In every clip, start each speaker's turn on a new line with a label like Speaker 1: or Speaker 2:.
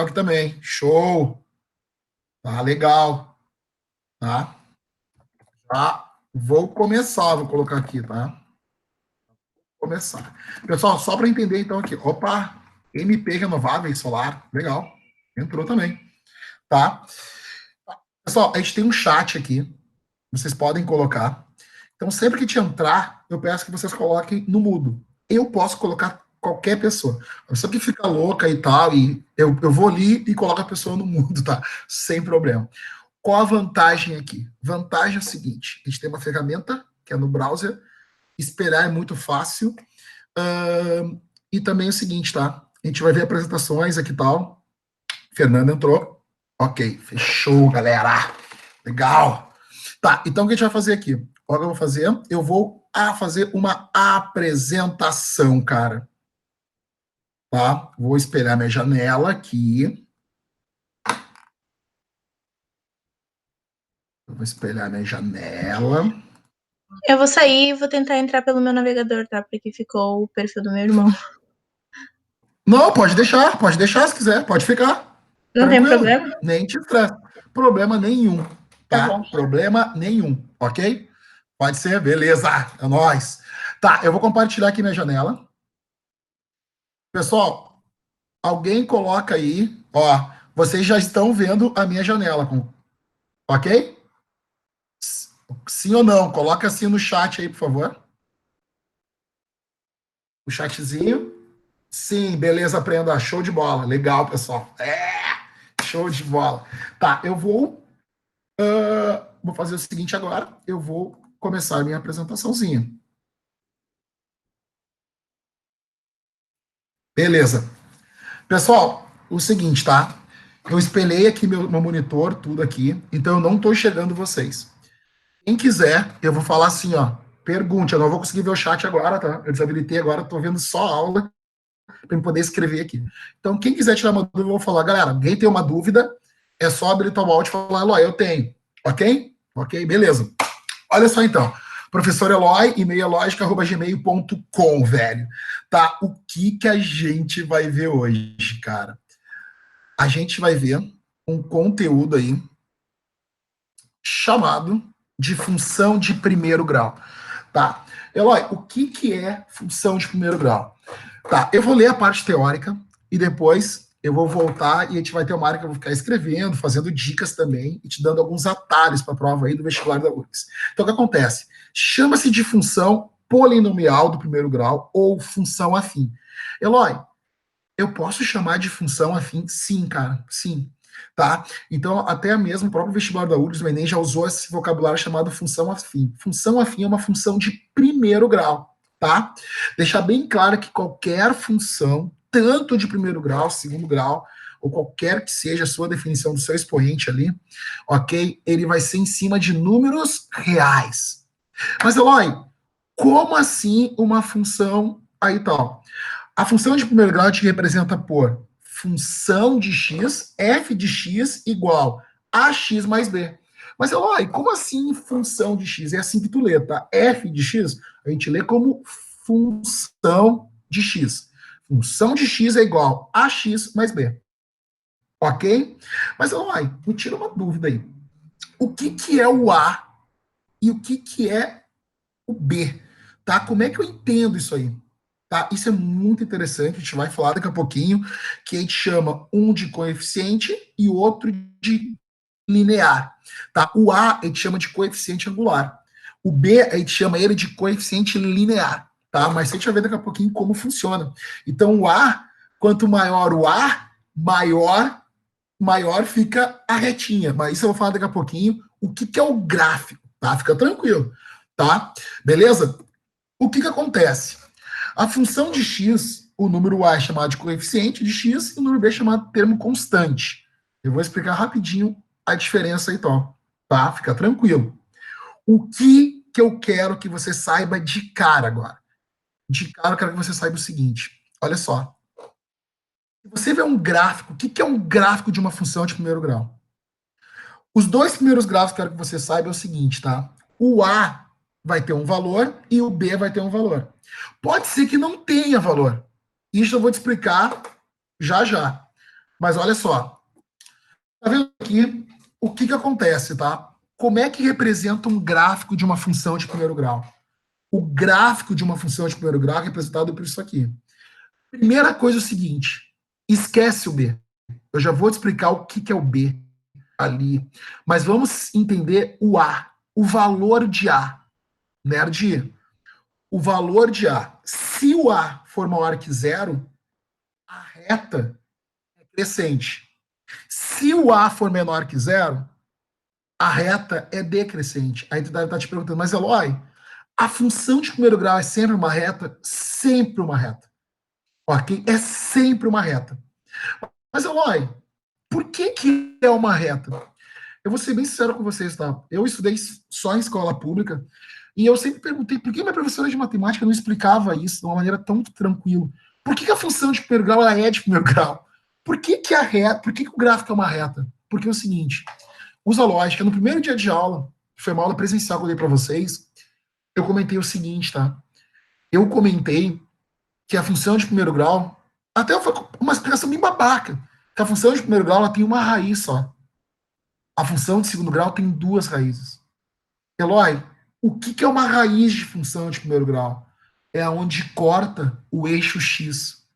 Speaker 1: aqui também. Show. Tá, legal. Tá? Tá. Vou começar, vou colocar aqui, tá? Começar. Pessoal, só para entender então aqui. Opa, MP Renováveis Solar. Legal. Entrou também. Tá? Pessoal, a gente tem um chat aqui. Vocês podem colocar. Então, sempre que te entrar, eu peço que vocês coloquem no mudo. Eu posso colocar qualquer pessoa. A pessoa que fica louca e tal, e eu vou ali e coloco a pessoa no mudo, tá? Sem problema. Qual a vantagem aqui? Vantagem é o seguinte: a gente tem uma ferramenta, que é no browser, esperar é muito fácil. E também é o seguinte, tá? A gente vai ver apresentações aqui e tal. Fernando entrou. Ok, fechou, galera. Legal. Tá, então o que a gente vai fazer aqui? Olha o que eu vou fazer. Eu vou fazer uma apresentação, cara. Tá? Vou espelhar minha janela aqui. Eu vou espelhar minha janela.
Speaker 2: Eu vou sair e vou tentar entrar pelo meu navegador, tá? Porque ficou o perfil do meu irmão.
Speaker 1: Não, pode deixar se quiser, pode ficar.
Speaker 2: Não tem
Speaker 1: Tranquilo,
Speaker 2: problema?
Speaker 1: nem te estressa. Problema nenhum,
Speaker 2: Tá
Speaker 1: tá?
Speaker 2: bom.
Speaker 1: Problema nenhum, ok? Pode ser, beleza, é nóis. Tá, eu vou compartilhar aqui minha janela. Pessoal, alguém coloca aí, ó, vocês já estão vendo a minha janela, ok? Sim ou não? Coloca assim no chat aí, por favor. O chatzinho. Sim, beleza, aprenda. Show de bola. Legal, pessoal. Show de bola. Tá, eu vou fazer o seguinte agora. Eu vou começar a minha apresentaçãozinha. Beleza. Pessoal, o seguinte, tá? Eu espelhei aqui meu monitor, tudo aqui, então eu não estou enxergando vocês. Quem quiser, eu vou falar assim, ó. Pergunte, eu não vou conseguir ver o chat agora, tá? Eu desabilitei agora, estou vendo só a aula para eu poder escrever aqui. Então, quem quiser tirar uma dúvida, eu vou falar, galera, alguém tem uma dúvida, é só habilitar o áudio e falar, Eloy, eu tenho. Ok? Ok, beleza. Olha só então. Professor Eloy, e-mail elógica.gmail.com, velho. Tá? O que a gente vai ver hoje, cara? A gente vai ver um conteúdo aí chamado de função de primeiro grau. Tá? Eloy, o que é função de primeiro grau? Tá, eu vou ler a parte teórica e depois eu vou voltar e a gente vai ter uma área que eu vou ficar escrevendo, fazendo dicas também e te dando alguns atalhos para a prova aí do vestibular da UFRGS. Então, o que acontece? Chama-se de função polinomial do primeiro grau ou função afim. Eloy, eu posso chamar de função afim? Sim, cara, sim. Tá? Então, até mesmo o próprio vestibular da URGS, o Enem já usou esse vocabulário chamado função afim. Função afim é uma função de primeiro grau, tá? Deixar bem claro que qualquer função, tanto de primeiro grau, segundo grau, ou qualquer que seja a sua definição do seu expoente ali, ok? Ele vai ser em cima de números reais. Mas, Eloy, como assim uma função aí tal? A função de primeiro grau te representa por função de x, f de x igual a x mais b. Mas, Eloy, como assim função de x? É assim que tu lê, tá? F de x, a gente lê como função de x. Função de x é igual a x mais b. Ok? Mas, Eloy, me tira uma dúvida aí. O que é o a e o que é o b? Tá? Como é que eu entendo isso aí? Tá? Isso é muito interessante, a gente vai falar daqui a pouquinho, que a gente chama um de coeficiente e o outro de linear. Tá? O A a gente chama de coeficiente angular. O B a gente chama ele de coeficiente linear. Tá? Mas a gente vai ver daqui a pouquinho como funciona. Então o A, quanto maior o A, maior fica a retinha. Mas isso eu vou falar daqui a pouquinho. O que é o gráfico? Tá? Fica tranquilo. Tá? Beleza? O que acontece? A função de x, o número a é chamado de coeficiente de x e o número b é chamado de termo constante. Eu vou explicar rapidinho a diferença aí, tá? Fica tranquilo. O que eu quero que você saiba de cara agora? De cara eu quero que você saiba o seguinte. Olha só. Se você vê um gráfico, o que é um gráfico de uma função de primeiro grau? Os dois primeiros gráficos que eu quero que você saiba é o seguinte, tá? O a vai ter um valor e o b vai ter um valor. Pode ser que não tenha valor. Isso eu vou te explicar já já. Mas olha só, tá vendo aqui o que acontece, tá? Como é que representa um gráfico de uma função de primeiro grau? O gráfico de uma função de primeiro grau é representado por isso aqui. Primeira coisa é o seguinte, esquece o B. Eu já vou te explicar o que é o B ali. Mas vamos entender o A, o valor de A. Nerd, o valor de A. Se o A for maior que zero, a reta é crescente. Se o A for menor que zero, a reta é decrescente. Aí tu deve estar te perguntando, mas Eloy, a função de primeiro grau é sempre uma reta? Sempre uma reta. Ok? É sempre uma reta. Mas Eloy, por que é uma reta? Eu vou ser bem sincero com vocês, tá? Eu estudei só em escola pública e eu sempre perguntei por que minha professora de matemática não explicava isso de uma maneira tão tranquila. Por que a função de primeiro grau ela é de primeiro grau? Por que a reta, por que o gráfico é uma reta? Porque é o seguinte, usa lógica. No primeiro dia de aula, que foi uma aula presencial que eu dei para vocês, eu comentei o seguinte, tá? Eu comentei que a função de primeiro grau, até foi uma explicação bem babaca, que a função de primeiro grau ela tem uma raiz só. A função de segundo grau tem duas raízes. Eloy, o que é uma raiz de função de primeiro grau? É onde corta o eixo X.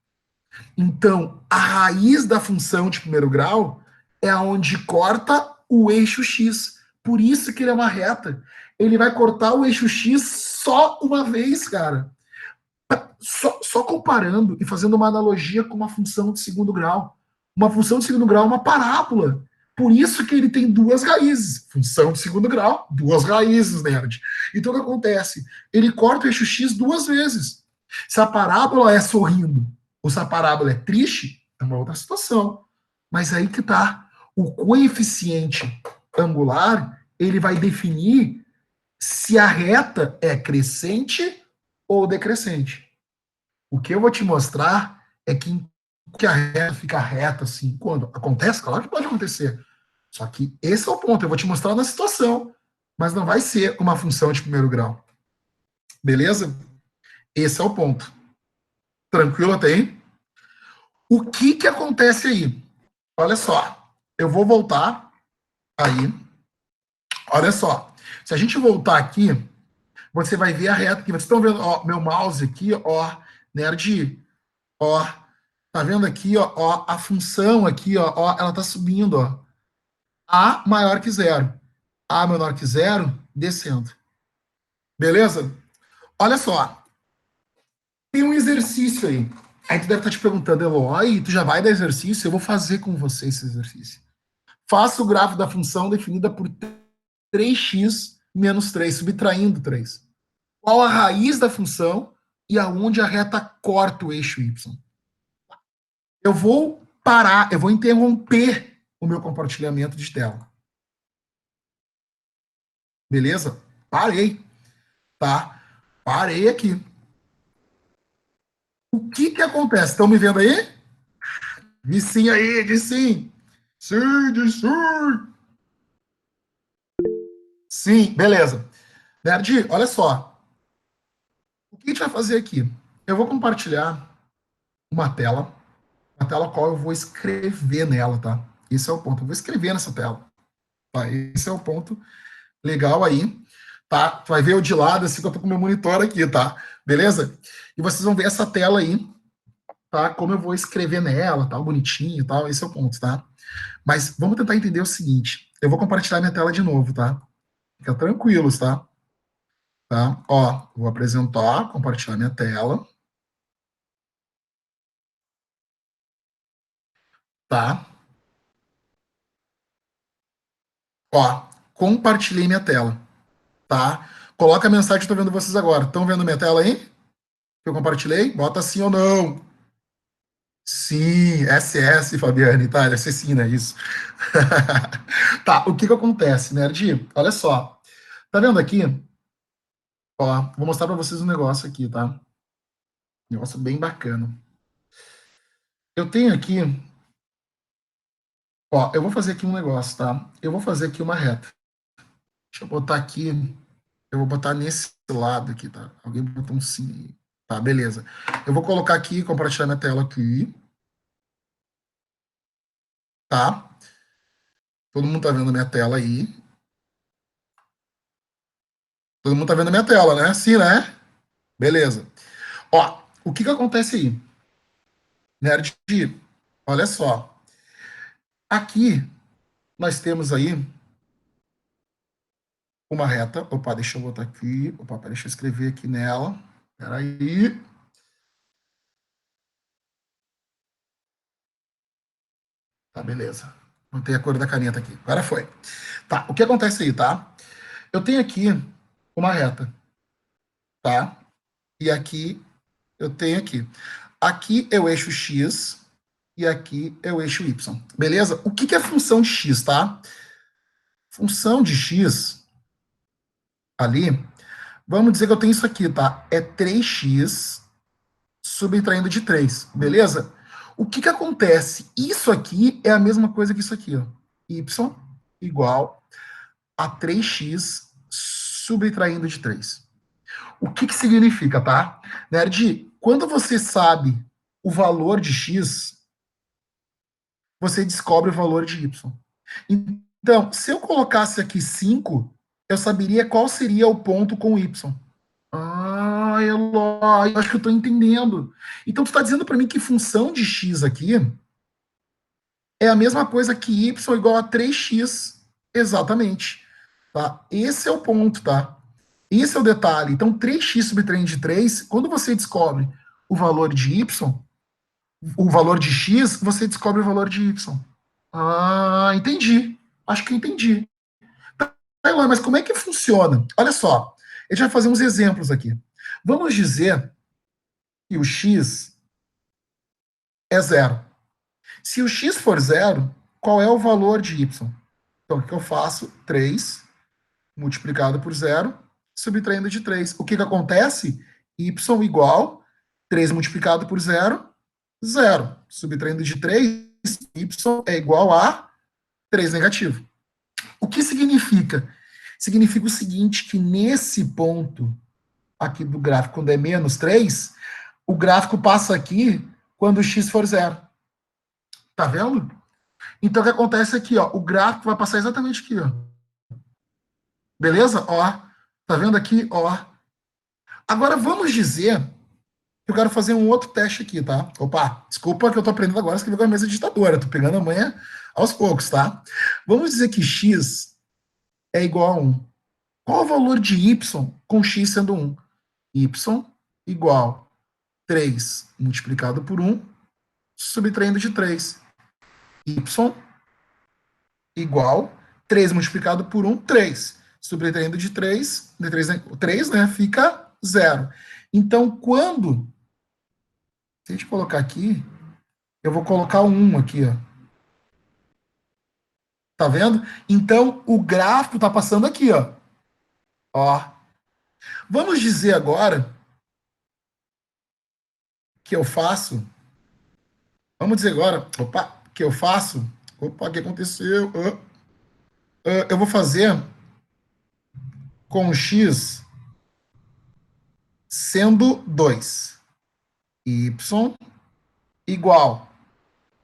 Speaker 1: Então, a raiz da função de primeiro grau é onde corta o eixo X. Por isso que ele é uma reta. Ele vai cortar o eixo X só uma vez, cara. Só comparando e fazendo uma analogia com uma função de segundo grau. Uma função de segundo grau é uma parábola. Por isso que ele tem duas raízes. Função de segundo grau, duas raízes, nerd. Então o que acontece? Ele corta o eixo X duas vezes. Se a parábola é sorrindo ou se a parábola é triste, é uma outra situação. Mas aí que tá. O coeficiente angular, ele vai definir se a reta é crescente ou decrescente. O que eu vou te mostrar é que a reta fica reta assim. Quando acontece, claro que pode acontecer. Só que esse é o ponto. Eu vou te mostrar na situação, mas não vai ser uma função de primeiro grau. Beleza? Esse é o ponto. Tranquilo até aí? O que acontece aí? Olha só. Eu vou voltar aí. Olha só. Se a gente voltar aqui, você vai ver a reta aqui. Vocês estão vendo, ó, meu mouse aqui, ó, nerd, ó, tá vendo aqui, ó, a função aqui, ó, ela tá subindo, ó. A maior que zero. A menor que zero, descendo. Beleza? Olha só. Tem um exercício aí. Aí tu deve estar te perguntando, Eloy, tu já vai dar exercício? Eu vou fazer com você esse exercício. Faça o gráfico da função definida por 3x menos 3, subtraindo 3. Qual a raiz da função e aonde a reta corta o eixo y? Eu vou parar, eu vou interromper o meu compartilhamento de tela. Beleza? Parei, tá? Parei aqui. O que acontece? Estão me vendo aí? Diz sim aí, diz sim. Sim, diz sim. Sim, beleza. Nerd, olha só. O que a gente vai fazer aqui? Eu vou compartilhar uma tela qual eu vou escrever nela, tá? Esse é o ponto. Eu vou escrever nessa tela. Tá? Esse é o ponto legal aí. Tá? Tu vai ver eu de lado, assim que eu tô com o meu monitor aqui, tá? Beleza? E vocês vão ver essa tela aí, tá? Como eu vou escrever nela, tal, bonitinho e tal. Esse é o ponto, tá? Mas vamos tentar entender o seguinte. Eu vou compartilhar minha tela de novo, tá? Fica tranquilos, tá? Tá? Ó, vou apresentar, compartilhar minha tela, tá? Ó, compartilhei minha tela, tá? Coloca a mensagem que eu tô vendo vocês agora. Estão vendo minha tela aí? Que eu compartilhei? Bota sim ou não. Sim, SS, Fabiane, tá? É sim, né? Isso. Tá, o que acontece, nerd? Olha só. Tá vendo aqui? Ó, vou mostrar pra vocês um negócio aqui, tá? Um negócio bem bacana. Eu tenho aqui, ó, eu vou fazer aqui um negócio, tá? Eu vou fazer aqui uma reta. Deixa eu botar aqui, eu vou botar nesse lado aqui, tá? Alguém botou um sim. Tá, beleza. Eu vou colocar aqui, compartilhar minha tela aqui. tá? Todo mundo tá vendo a minha tela aí. Todo mundo tá vendo a minha tela, né? Sim, né? Beleza. Ó, o que que acontece aí? Nerd, olha só. Aqui nós temos aí uma reta. Opa, deixa eu botar aqui. Opa, deixa eu escrever aqui nela. Peraí. Tá, beleza. Botei a cor da caneta aqui. Agora foi. Tá, o que acontece aí, tá? Eu tenho aqui uma reta, tá? E aqui eu tenho aqui. Aqui é o eixo X e aqui é o eixo Y. Beleza? O que que é função de X, tá? Função de X ali, vamos dizer que eu tenho isso aqui, tá? É 3x subtraindo de 3, beleza? O que que acontece? Isso aqui é a mesma coisa que isso aqui, ó. Y igual a 3x subtraindo de 3. O que que significa, tá? Nerd, quando você sabe o valor de x, você descobre o valor de y. Então, se eu colocasse aqui 5, eu saberia qual seria o ponto com y. Ah, Eloy, eu acho que eu estou entendendo. Então, tu está dizendo para mim que função de x aqui é a mesma coisa que y igual a 3x. Exatamente. Tá? Esse é o ponto, tá? Esse é o detalhe. Então, 3x subtraindo de 3, quando você descobre o valor de y, o valor de x, você descobre o valor de y. Ah, entendi. Acho que entendi. Tá, Eloy, mas como é que funciona? Olha só, a gente vai fazer uns exemplos aqui. Vamos dizer que o x é zero. Se o x for zero, qual é o valor de y? Então, o que eu faço? 3 multiplicado por zero, subtraindo de 3. O que que acontece? Y igual 3 multiplicado por zero, zero. Subtraindo de 3, y é igual a 3 negativo. O que significa? Significa o seguinte, que nesse ponto aqui do gráfico, quando é menos 3, o gráfico passa aqui quando o x for zero. Tá vendo? Então, o que acontece aqui, ó, o gráfico vai passar exatamente aqui, ó. Beleza? Ó, tá vendo aqui? Ó. Agora, vamos dizer que eu quero fazer um outro teste aqui, tá? Opa, desculpa que eu tô aprendendo agora a escrever com a mesa digitadora, tô pegando a manha aos poucos, tá? Vamos dizer que x é igual a 1. Qual o valor de y com x sendo 1? Y igual 3 multiplicado por 1, subtraindo de 3. Y igual 3 multiplicado por 1, 3. Subtraindo de 3, de 3, né, fica 0. Então, quando, se a gente colocar aqui, eu vou colocar 1 aqui, ó. Tá vendo? Então, o gráfico tá passando aqui, ó. Ó. Vamos dizer agora que eu faço, vamos dizer agora, opa, que eu faço, opa, o que aconteceu? Eu vou fazer com x sendo 2. Y igual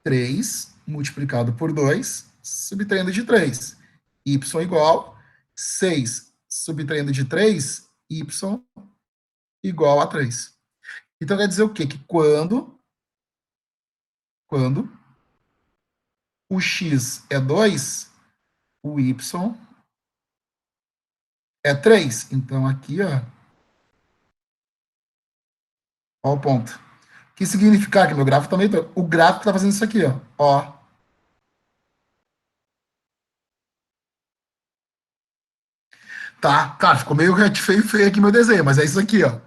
Speaker 1: 3 multiplicado por 2, subtraindo de 3. Y igual 6 subtraindo de 3, y igual a 3. Então quer dizer o quê? Que quando o x é 2, o y é 3. Então aqui, ó o ponto. Que significa que meu gráfico também, o gráfico está fazendo isso aqui, ó. Tá, cara, ficou meio feio aqui meu desenho, mas é isso aqui, ó.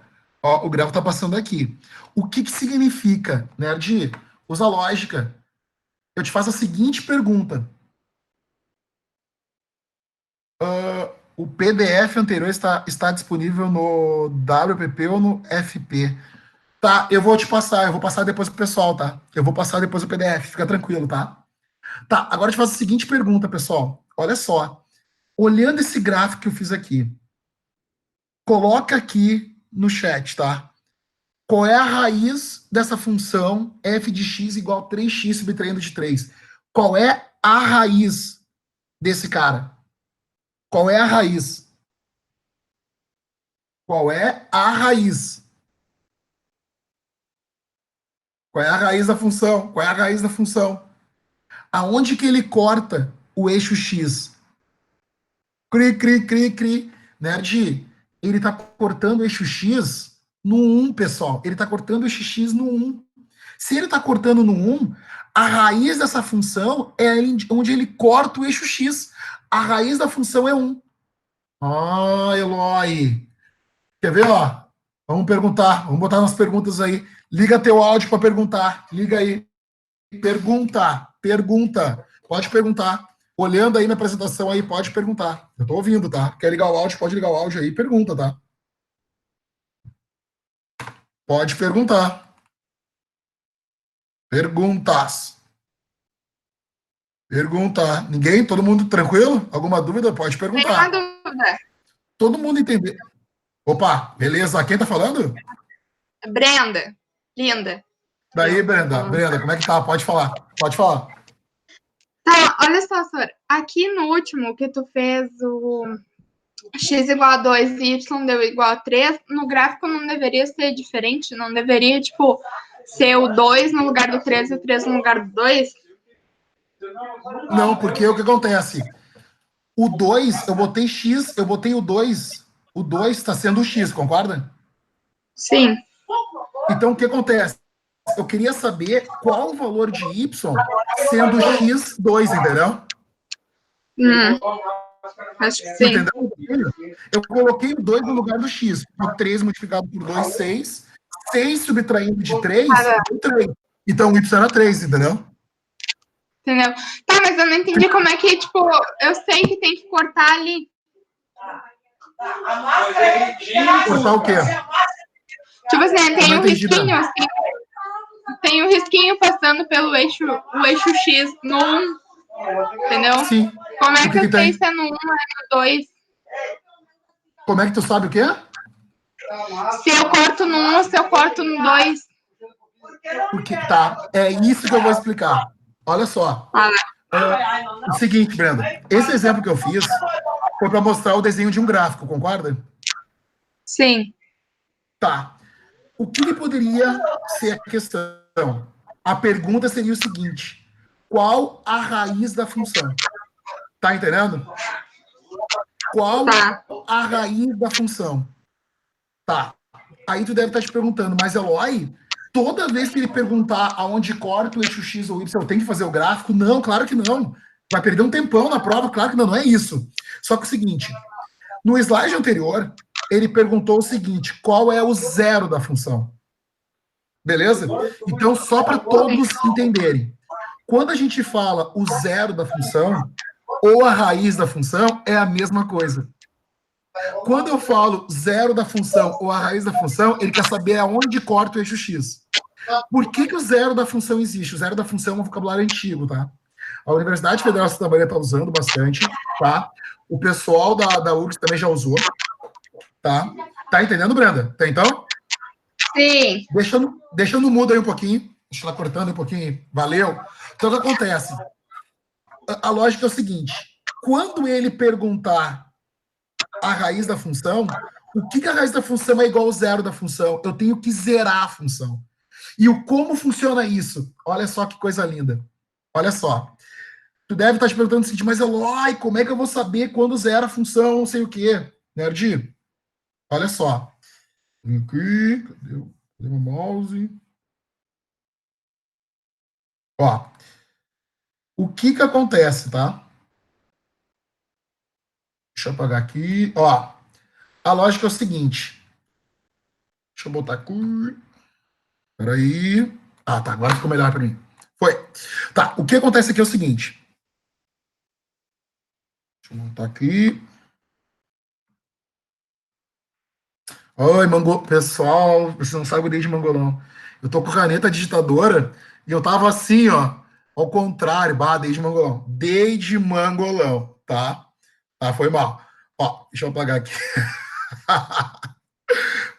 Speaker 1: Ó, o gráfico tá passando aqui. O que que significa, nerd? Usa lógica. Eu te faço a seguinte pergunta. O PDF anterior está disponível no WPP ou no FP? Tá, eu vou passar depois pro pessoal, tá? Eu vou passar depois o PDF, fica tranquilo, tá? Tá, agora eu te faço a seguinte pergunta, pessoal. Olha só. Olhando esse gráfico que eu fiz aqui, coloca aqui no chat, tá? Qual é a raiz dessa função f de x igual a 3x subtraindo de 3? Qual é a raiz desse cara? Qual é a raiz? Qual é a raiz? Qual é a raiz da função? Qual é a raiz da função? Aonde que ele corta o eixo X? Cri, cri, cri, cri. Nerd, ele está cortando o eixo X no 1, pessoal. Ele está cortando o eixo X no 1. Se ele está cortando no 1, a raiz dessa função é onde ele corta o eixo X. A raiz da função é 1. Ah, Eloy. Quer ver, ó? Vamos perguntar. Vamos botar umas perguntas aí. Liga teu áudio para perguntar. Liga aí. Pergunta. Pergunta. Pode perguntar. Olhando aí na apresentação aí, pode perguntar. Eu tô ouvindo, tá? Quer ligar o áudio? Pode ligar o áudio aí e pergunta, tá? Pode perguntar. Perguntas. Perguntar. Ninguém? Todo mundo tranquilo? Alguma dúvida? Pode
Speaker 3: Tem
Speaker 1: perguntar.
Speaker 3: uma dúvida.
Speaker 1: Todo mundo entender. Opa, beleza. Quem tá falando?
Speaker 3: Brenda, linda.
Speaker 1: Daí, Brenda. Brenda, como é que tá? Pode falar. Pode falar.
Speaker 3: Tá, olha só, Sor. Aqui no último que tu fez o x igual a 2 e y deu igual a 3, no gráfico não deveria ser diferente? Não deveria, tipo, ser o 2 no lugar do 3 e o 3 no lugar do 2?
Speaker 1: Não, porque o que acontece? O 2, eu botei X, eu botei o 2. O 2 está sendo o X, concorda?
Speaker 3: Sim.
Speaker 1: Então, o que acontece? Eu queria saber qual o valor de Y sendo X2, entendeu?
Speaker 3: Acho que sim.
Speaker 1: Entendeu? Eu coloquei o 2 no lugar do X. O 3 multiplicado por 2, 6. 6 subtraindo de 3, deu 3. Então, o Y era 3, entendeu?
Speaker 3: Entendeu? Tá, mas eu não entendi como é que, tipo, eu sei que tem que cortar ali.
Speaker 1: Cortar o quê?
Speaker 3: Tipo assim, tem
Speaker 1: Não
Speaker 3: um
Speaker 1: entendi,
Speaker 3: risquinho,
Speaker 1: Breno.
Speaker 3: assim. Tem um risquinho passando pelo eixo, o eixo X no 1, entendeu?
Speaker 1: Sim.
Speaker 3: Como é
Speaker 1: O
Speaker 3: que eu sei
Speaker 1: tem?
Speaker 3: se é no 1 ou é no 2?
Speaker 1: Como é que tu sabe o quê?
Speaker 3: Se eu corto no 1 ou se eu corto no 2.
Speaker 1: Porque, tá, é isso que eu vou explicar. Olha só. O seguinte, Brenda, esse exemplo que eu fiz foi para mostrar o desenho de um gráfico, concorda?
Speaker 3: Sim.
Speaker 1: Tá. O que poderia ser a questão? A pergunta seria o seguinte: qual a raiz da função? Tá entendendo? Qual a raiz da função? Tá. Aí tu deve estar te perguntando, mas Eloy, toda vez que ele perguntar aonde corta o eixo X ou Y, tem que fazer o gráfico? Não, claro que não. Vai perder um tempão na prova, claro que não, não é isso. Só que é o seguinte, no slide anterior, ele perguntou o seguinte, qual é o zero da função? Beleza? Então, só para todos entenderem, quando a gente fala o zero da função, ou a raiz da função, é a mesma coisa. Quando eu falo zero da função ou a raiz da função, ele quer saber aonde corta o eixo X. Por que o zero da função existe? O zero da função é um vocabulário antigo, tá? A Universidade Federal de Santa Maria está usando bastante, tá? O pessoal da URGS também já usou, tá? Tá entendendo, Brenda? Tá então?
Speaker 3: Sim.
Speaker 1: Deixa no mudo aí um pouquinho. Deixa ela cortando um pouquinho. Valeu. Então, o que acontece? A lógica é o seguinte. Quando ele perguntar a raiz da função, o que a raiz da função é igual ao zero da função? Eu tenho que zerar a função. E como funciona isso? Olha só que coisa linda. Olha só. Tu deve estar te perguntando o seguinte, mas Eloy, como é que eu vou saber quando zera a função, não sei o quê? Nerd, olha só. Aqui, cadê o mouse? Ó, o que acontece, tá? Deixa eu apagar aqui. Ó, a lógica é o seguinte. Deixa eu botar aqui. Peraí. Ah, tá. Agora ficou melhor para mim. Foi. Tá. O que acontece aqui é o seguinte. Deixa eu montar aqui. Oi, pessoal. Você não sabe o desde mangolão. Eu tô com caneta digitadora e eu tava assim, ó. Ao contrário. Bah, desde mangolão. Desde mangolão, tá? Tá, foi mal. Ó, deixa eu apagar aqui.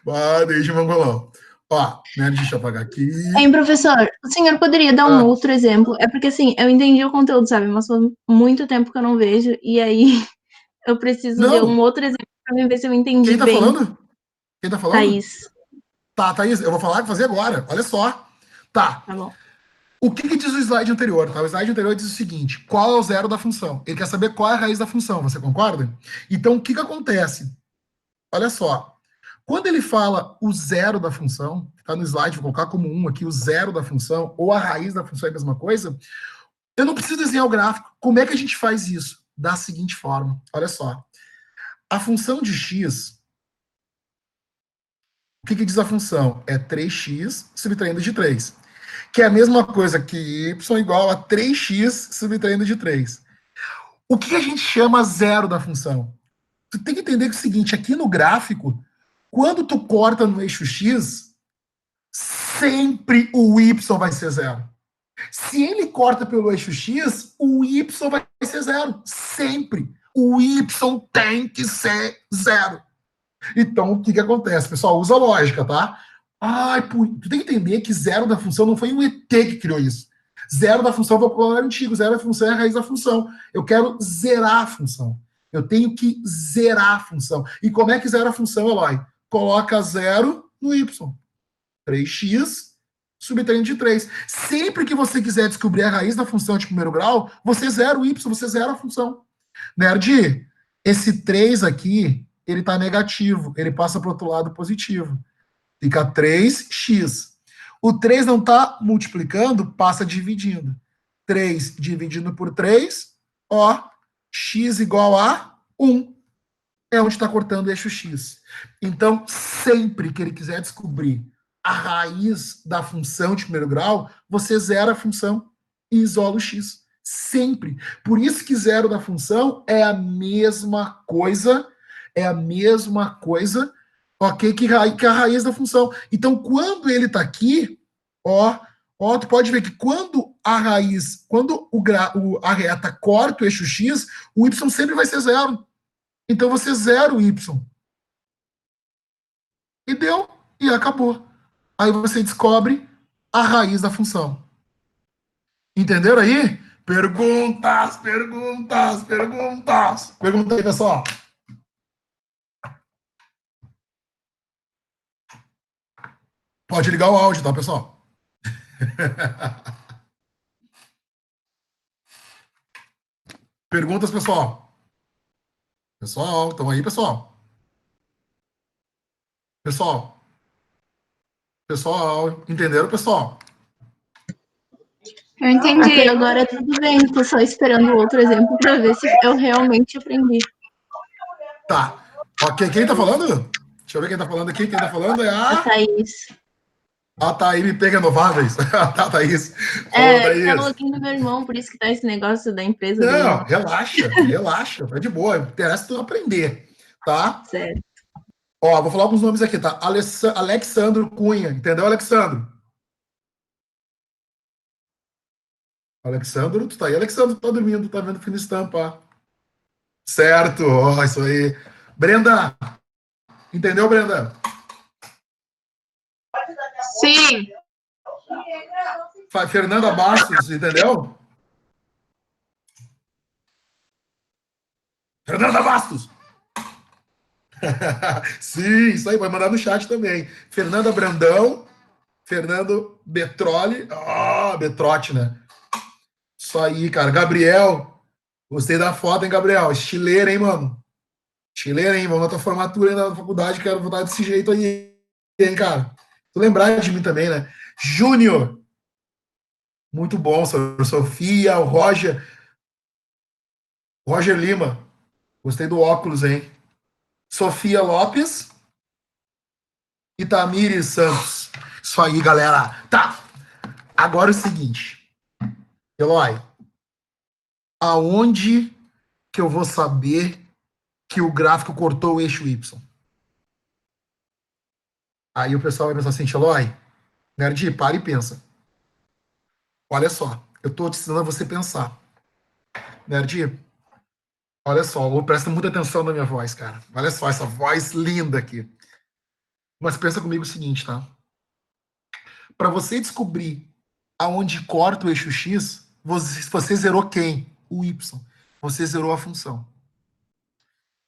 Speaker 1: Bah, desde mangolão. Ó, né, deixa eu apagar aqui.
Speaker 2: Hein, professor, o senhor poderia dar um outro exemplo? É porque, assim, eu entendi o conteúdo, sabe? Mas faz muito tempo que eu não vejo, e aí eu preciso de um
Speaker 1: Não,
Speaker 2: outro exemplo pra ver se eu entendi
Speaker 1: quem tá
Speaker 2: bem.
Speaker 1: falando? Quem tá falando?
Speaker 2: Thaís,
Speaker 1: Tá, Thaís, eu vou falar e fazer agora. Olha só. Tá.
Speaker 2: tá bom.
Speaker 1: O que diz o slide anterior? Tá? O slide anterior diz o seguinte: qual é o zero da função? Ele quer saber qual é a raiz da função, você concorda? Então, o que acontece? Olha só. Quando ele fala o zero da função, tá no slide, vou colocar como um aqui, o zero da função, ou a raiz da função é a mesma coisa, eu não preciso desenhar o gráfico. Como é que a gente faz isso? Da seguinte forma: olha só. A função de x, o que diz a função? É 3x subtraindo de 3. Que é a mesma coisa que y igual a 3x subtraindo de 3. O que a gente chama zero da função? Tu tem que entender que é o seguinte, aqui no gráfico, quando tu corta no eixo x, sempre o y vai ser zero. Se ele corta pelo eixo x, o y vai ser zero. Sempre. O y tem que ser zero. Então, o que acontece? Pessoal, usa lógica, tá? Tu tem que entender que zero da função não foi um ET que criou isso. Zero da função foi o popular antigo, zero da função é a raiz da função. Eu quero zerar a função. Eu tenho que zerar a função. E como é que zera a função, Eloy? Coloca zero no y. 3x subtraindo de 3. Sempre que você quiser descobrir a raiz da função de primeiro grau, você zera o y, você zera a função. Nerd, esse 3 aqui, ele está negativo, ele passa para o outro lado positivo. Fica 3x. O 3 não está multiplicando, passa dividindo. 3 dividindo por 3, ó, x igual a 1. É onde está cortando o eixo x. Então, sempre que ele quiser descobrir a raiz da função de primeiro grau, você zera a função e isola o x. Sempre. Por isso que zero da função é a mesma coisa, ok, que a raiz da função. Então, quando ele está aqui, ó, tu pode ver que quando a raiz, quando a reta corta o eixo x, o y sempre vai ser zero. Então, você zera o y. E deu, e acabou. Aí você descobre a raiz da função. Entenderam aí? Perguntas. Pergunta aí, pessoal. Pode ligar o áudio, tá, pessoal? Perguntas, pessoal. Pessoal, estão aí, pessoal? Pessoal, entenderam, pessoal?
Speaker 3: Eu entendi.
Speaker 2: Até agora tudo bem, tô só esperando outro exemplo para ver se eu realmente aprendi.
Speaker 1: Tá. Ok, quem tá falando? Deixa eu ver quem tá falando aqui. Quem tá falando é
Speaker 2: A Thaís.
Speaker 1: A Thaís me pega renováveis. Tá, Thaís.
Speaker 2: Tá no login do meu irmão, por isso que tá esse negócio da empresa dele.
Speaker 1: Não, relaxa. Tá de boa. Interessa tu aprender, tá?
Speaker 2: Certo.
Speaker 1: Ó, vou falar alguns nomes aqui, tá? Alexandro Cunha. Entendeu, Alexandro? Alexandro, tu tá aí? Alexandro, tá dormindo, tá vendo fina estampa. Certo, ó, isso aí. Brenda, entendeu, Brenda?
Speaker 3: Sim.
Speaker 1: Fernanda Bastos, entendeu? Fernanda Bastos! Sim, isso aí, vai mandar no chat também. Fernanda Brandão, Fernando Betroli, Betrote, né? Isso aí, cara. Gabriel, gostei da foto, hein, Gabriel? Estileira, hein, mano? Estileira, hein? Vamos na tua formatura aí na faculdade, quero votar desse jeito aí, hein, cara? Tu lembrar de mim também, né? Júnior, muito bom, Sofia, o Roger Lima, gostei do óculos, hein? Sofia Lopes e Tamires Santos. Isso aí, galera. Tá. Agora é o seguinte. Eloy, aonde que eu vou saber que o gráfico cortou o eixo Y? Aí o pessoal vai pensar assim, Eloy, Nerd, para e pensa. Olha só, eu tô te ensinando a você pensar. Nerd, olha só, presta muita atenção na minha voz, cara. Olha só essa voz linda aqui. Mas pensa comigo o seguinte, tá? Para você descobrir aonde corta o eixo X, você zerou quem? O Y. Você zerou a função.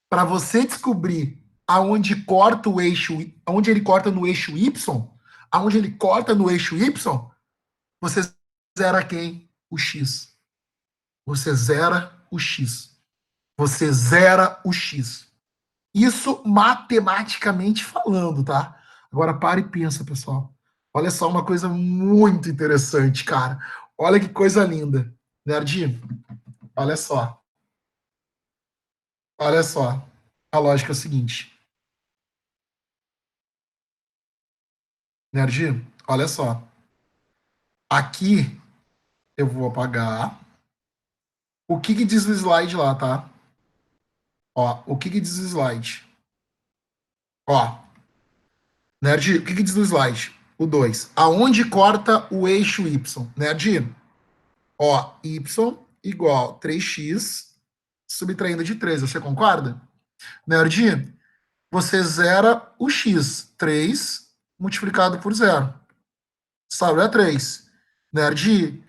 Speaker 1: Para você descobrir aonde corta o eixo, aonde ele corta no eixo Y, aonde ele corta no eixo Y, você zera quem? O X. Você zera o X. Você zera o X. Isso matematicamente falando, tá? Agora para e pensa, pessoal. Olha só uma coisa muito interessante, cara. Olha que coisa linda. Nerdinho, olha só. Olha só. A lógica é o seguinte. Nerdinho, olha só. Aqui eu vou apagar. O que que diz o slide lá, tá? Ó, o que que diz o slide? Ó, Nerd, o que que diz no slide? O 2. Aonde corta o eixo Y? Nerd, ó, Y igual 3x subtraindo de 3. Você concorda? Nerd, você zera o x. 3 multiplicado por 0. Sobra 3. Nerd,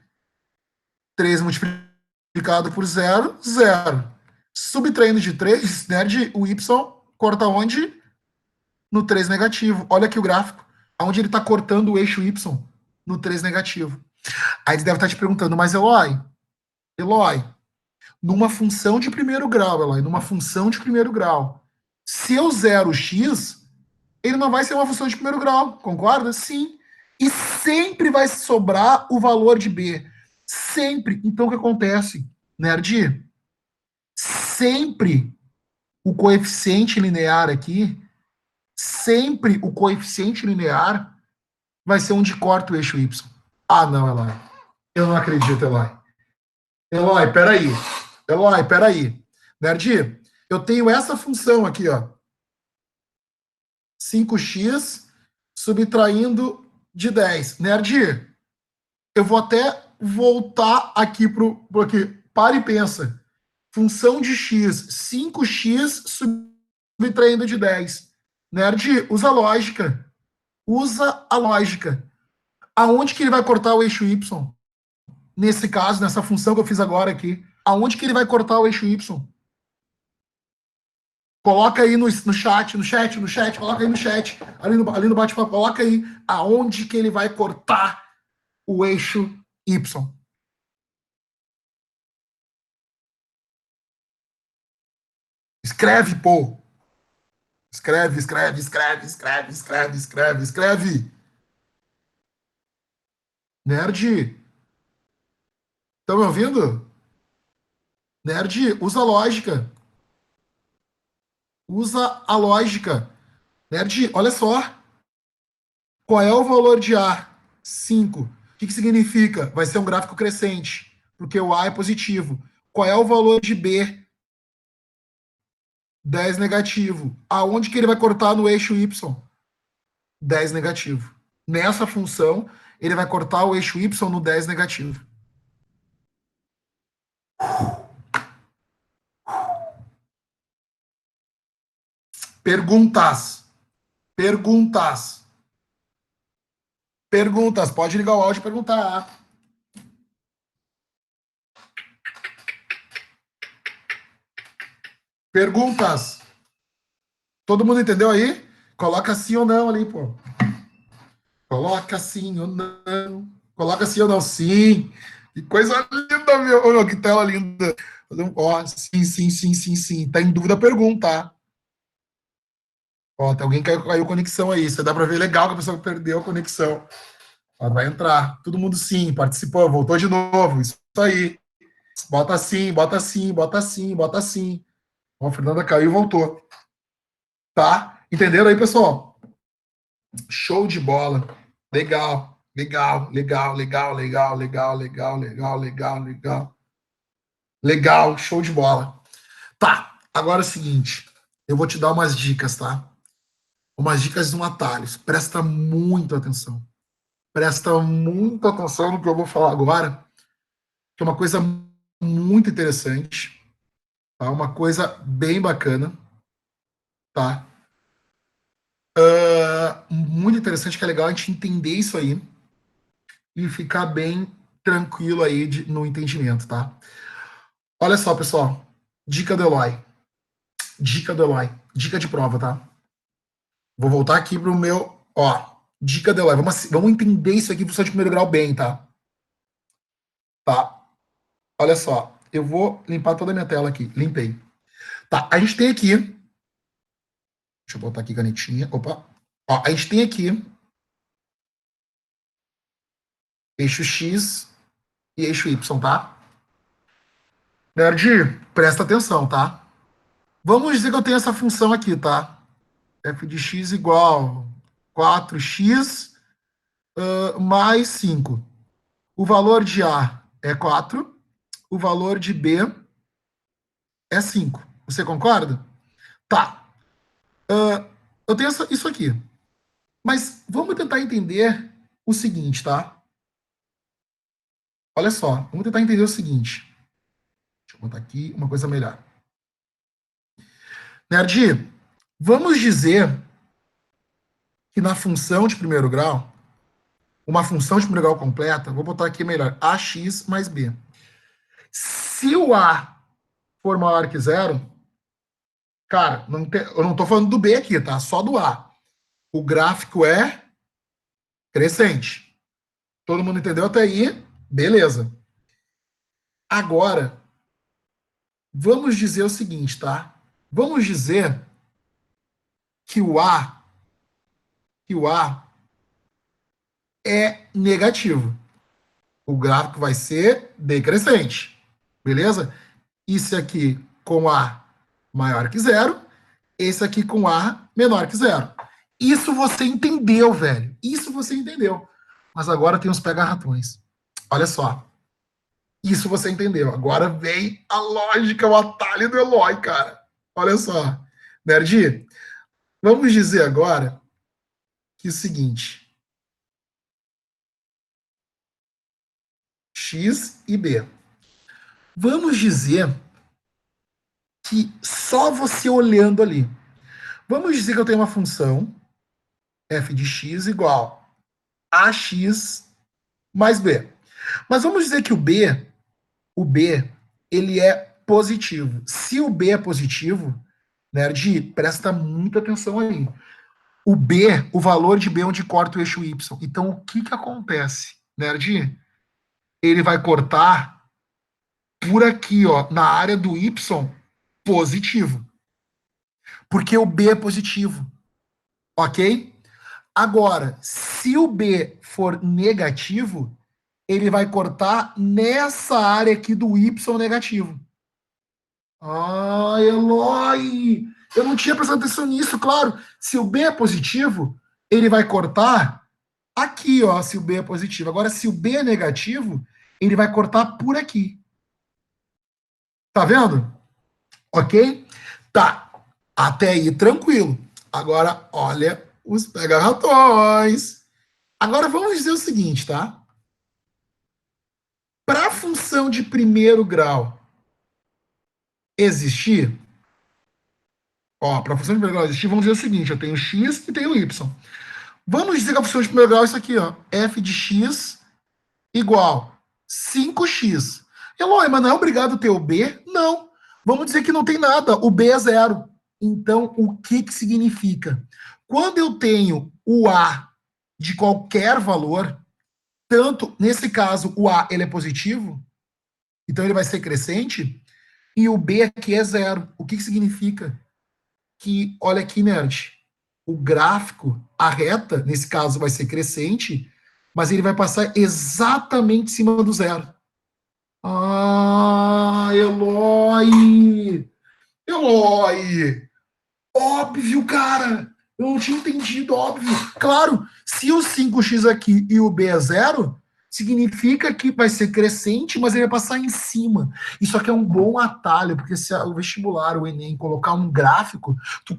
Speaker 1: 3 multiplicado por 0, 0. Subtraindo de 3, nerd, o y corta onde? No 3 negativo. Olha aqui o gráfico. Onde ele está cortando o eixo y? No 3 negativo. Aí você deve estar te perguntando, mas Eloy, numa função de primeiro grau, Eloy, numa função de primeiro grau, se eu zero x, ele não vai ser uma função de primeiro grau, concorda? Sim. E sempre vai sobrar o valor de b. Sempre. Então o que acontece, nerd? Sempre o coeficiente linear aqui, sempre o coeficiente linear vai ser onde corta o eixo y. Ah, não, Eloy. Eu não acredito, Eloy. Eloy, peraí. Eloy, peraí. Nerd, eu tenho essa função aqui, ó. 5x subtraindo de 10. Nerd, eu vou até voltar aqui pro aqui. Para e pensa. Função de x, 5x subtraindo de 10. Nerd, usa a lógica. Usa a lógica. Aonde que ele vai cortar o eixo y? Nesse caso, nessa função que eu fiz agora aqui. Aonde que ele vai cortar o eixo y? Coloca aí no chat, coloca aí no chat, ali no bate-papo, coloca aí aonde que ele vai cortar o eixo y. Escreve, pô. Escreve. Nerd, estão me ouvindo? Nerd, usa a lógica. Usa a lógica. Nerd, olha só. Qual é o valor de A? 5. O que significa? Vai ser um gráfico crescente, porque o A é positivo. Qual é o valor de B? 10 negativo. Aonde que ele vai cortar no eixo Y? 10 negativo. Nessa função, ele vai cortar o eixo Y no 10 negativo. Perguntas. Pode ligar o áudio e perguntar. Perguntas. Todo mundo entendeu aí? Coloca sim ou não ali, pô. Coloca sim ou não. Coloca sim ou não. Sim. Que coisa linda, meu. Olha que tela linda. Ó, sim. Tá em dúvida, pergunta. Ó, tem alguém que caiu conexão aí. Você dá pra ver legal que a pessoa perdeu a conexão. Ó, vai entrar. Todo mundo sim, participou, voltou de novo. Isso aí. Bota sim. Ó, a Fernanda caiu e voltou. Tá? Entenderam aí, pessoal? Show de bola. Legal. Legal, show de bola. Tá, agora é o seguinte. Eu vou te dar umas dicas, tá? Umas dicas de um atalho. Presta muita atenção. Presta muita atenção no que eu vou falar agora, que é uma coisa muito interessante, tá? Uma coisa bem bacana, tá? Muito interessante, que é legal a gente entender isso aí, e ficar bem tranquilo aí no entendimento, tá? Olha só, pessoal. Dica do Eloy. Dica do Eloy. Dica de prova, tá? Vou voltar aqui pro meu... Ó, dica do Eloy. Vamos entender isso aqui, função de primeiro grau bem, tá? Tá? Olha só. Eu vou limpar toda a minha tela aqui. Limpei. Tá, a gente tem aqui... Deixa eu botar aqui canetinha. Opa. Ó, a gente tem aqui eixo X e eixo Y, tá? Nerd, presta atenção, tá? Vamos dizer que eu tenho essa função aqui, tá? F de x igual 4x mais 5. O valor de A é 4, o valor de B é 5. Você concorda? Tá. Eu tenho isso aqui. Mas vamos tentar entender o seguinte, tá? Olha só, vamos tentar entender o seguinte. Deixa eu botar aqui uma coisa melhor. Nerd, vamos dizer que na função de primeiro grau, uma função de primeiro grau completa, vou botar aqui melhor, ax mais b. Se o a for maior que zero, cara, eu não estou falando do b aqui, tá? Só do a. O gráfico é crescente. Todo mundo entendeu até aí? Beleza. Agora, vamos dizer o seguinte, tá? Vamos dizer que o a é negativo. O gráfico vai ser decrescente. Beleza? Isso aqui com A maior que zero, esse aqui com A menor que zero. Isso você entendeu, velho. Isso você entendeu. Mas agora tem os pega-ratões. Olha só. Isso você entendeu. Agora vem a lógica, o atalho do Eloy, cara. Olha só. Nerd, vamos dizer agora que é o seguinte. X e B. Vamos dizer que só você olhando ali. Vamos dizer que eu tenho uma função f de x igual a x mais b. Mas vamos dizer que o b, ele é positivo. Se o b é positivo, nerd, presta muita atenção aí. O b, o valor de b é onde corta o eixo y. Então, o que acontece, nerd? Ele vai cortar por aqui, ó, na área do y positivo. Porque o b é positivo. Ok? Agora, se o B for negativo, ele vai cortar nessa área aqui do Y negativo. Ah, Eloy! Eu não tinha prestado atenção nisso, claro. Se o B é positivo, ele vai cortar aqui, ó, se o B é positivo. Agora, se o B é negativo, ele vai cortar por aqui. Tá vendo? Ok? Tá. Até aí, tranquilo. Agora, olha os pega-ratões. Agora vamos dizer o seguinte, tá? Para a função de primeiro grau existir, ó, para a função de primeiro grau existir, vamos dizer o seguinte, eu tenho x e tenho y. Vamos dizer que a função de primeiro grau é isso aqui, ó, f de x igual 5x. Eloy, mas não é obrigado ter o b? Não. Vamos dizer que não tem nada, o b é zero. Então, o que significa? Quando eu tenho o a de qualquer valor, tanto, nesse caso, o A ele é positivo, então ele vai ser crescente, e o B aqui é zero. O que significa? Que, olha aqui, nerd, o gráfico, a reta, nesse caso, vai ser crescente, mas ele vai passar exatamente em cima do zero. Ah, Eloy! Eloy! Óbvio, cara! Eu não tinha entendido, óbvio. Claro, se o 5x aqui e o b é zero, significa que vai ser crescente, mas ele vai passar em cima. Isso aqui é um bom atalho, porque se o vestibular, o Enem, colocar um gráfico, tu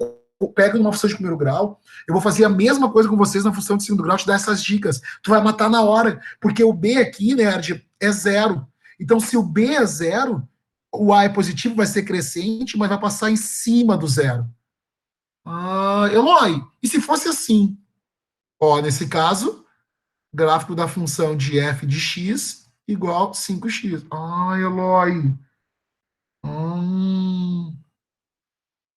Speaker 1: pega uma função de primeiro grau, eu vou fazer a mesma coisa com vocês na função de segundo grau, te dar essas dicas. Tu vai matar na hora, porque o b aqui, nerd, é zero. Então, se o b é zero, o a é positivo, vai ser crescente, mas vai passar em cima do zero. Ah, Eloy, e se fosse assim? Ó, nesse caso, gráfico da função de f de x igual 5x. Ai, Eloy.